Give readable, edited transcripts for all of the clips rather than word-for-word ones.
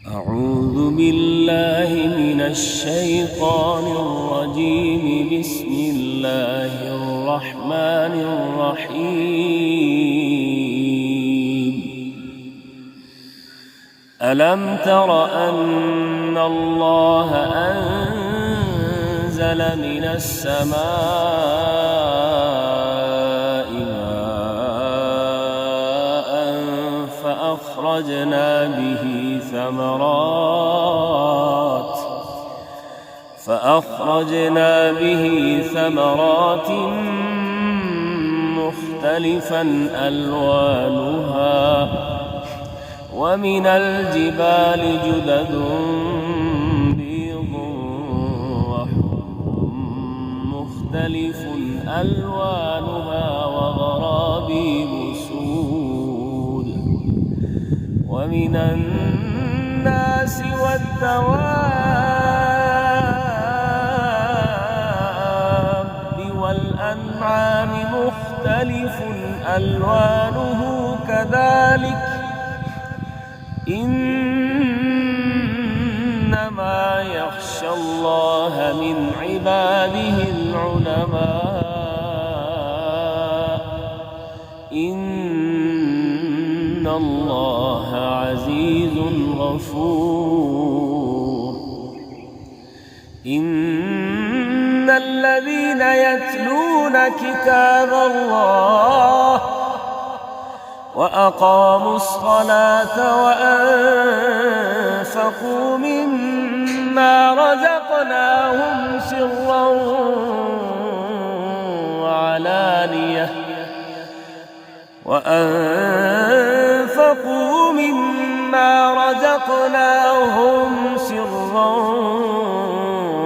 أعوذ بالله من الشيطان الرجيم. بسم الله الرحمن الرحيم. ألم تر أن الله أنزل من السماء ماء فأخرجنا به ثمرات مختلفا ألوانها ومن الجبال جدد بيض وحمر مختلف ألوانها وغرابيب سود ومن الناس والدواب والأنعام مختلف ألوانه كذلك إنما يخشى الله من عباده العلماء إن الله عزيز غفور. إن الذين يتلون كتاب الله وأقاموا الصلاة وأنفقوا مما رزقناهم سرا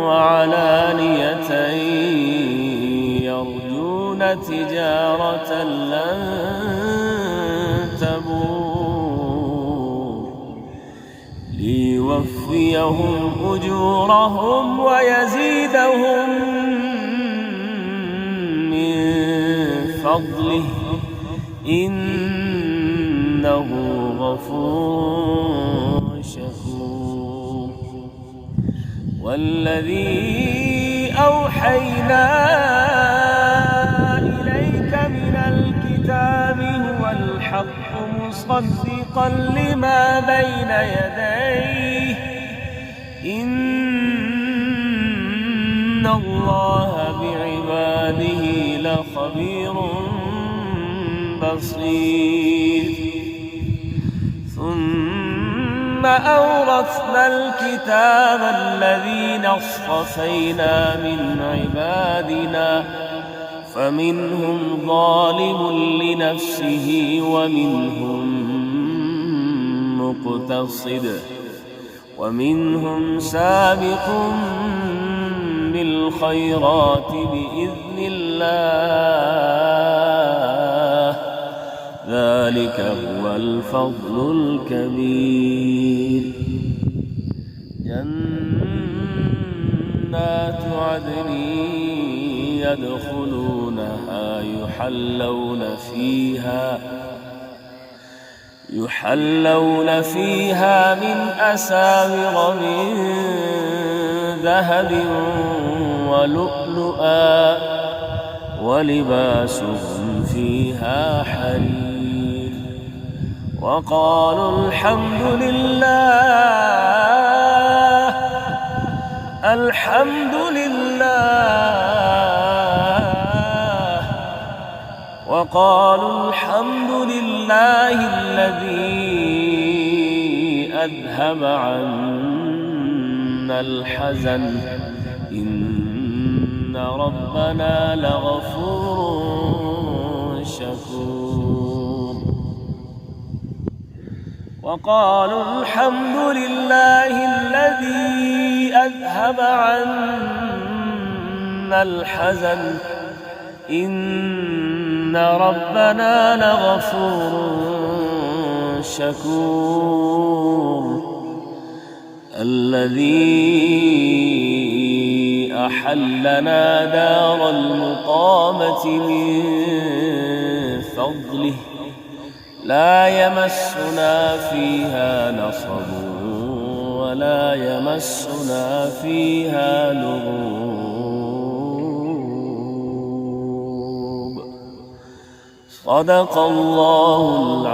وعلانية يرجون تجارة لن تبور ليوفيهم أجورهم ويزيدهم من فضله إنه غفور شكور. والذي أوحينا إليك من الكتاب هو الحق مصدقا لما بين يديه إن الله بعباده لخبير بصير. ثم أورثنا الكتاب الذين اصطفينا من عبادنا فمنهم ظالم لنفسه ومنهم مقتصد ومنهم سابق بالخيرات بإذن الله ذلك هو الفضل الكبير. جنات عدن يدخلونها يحلون فيها من أساور من ذهب ولؤلؤا ولباسهم فيها حرير. وقالوا الحمد لله الذي أذهب عنا الحزن إن ربنا لغفور شكور. وقالوا الحمد لله الذي أذهب عنا الحزن إن ربنا لغفور شكور. الذي أحلنا دار المقامة من فضله لا يمسنا فيها نصب ولا يمسنا فيها لغوب. صدق الله العظيم.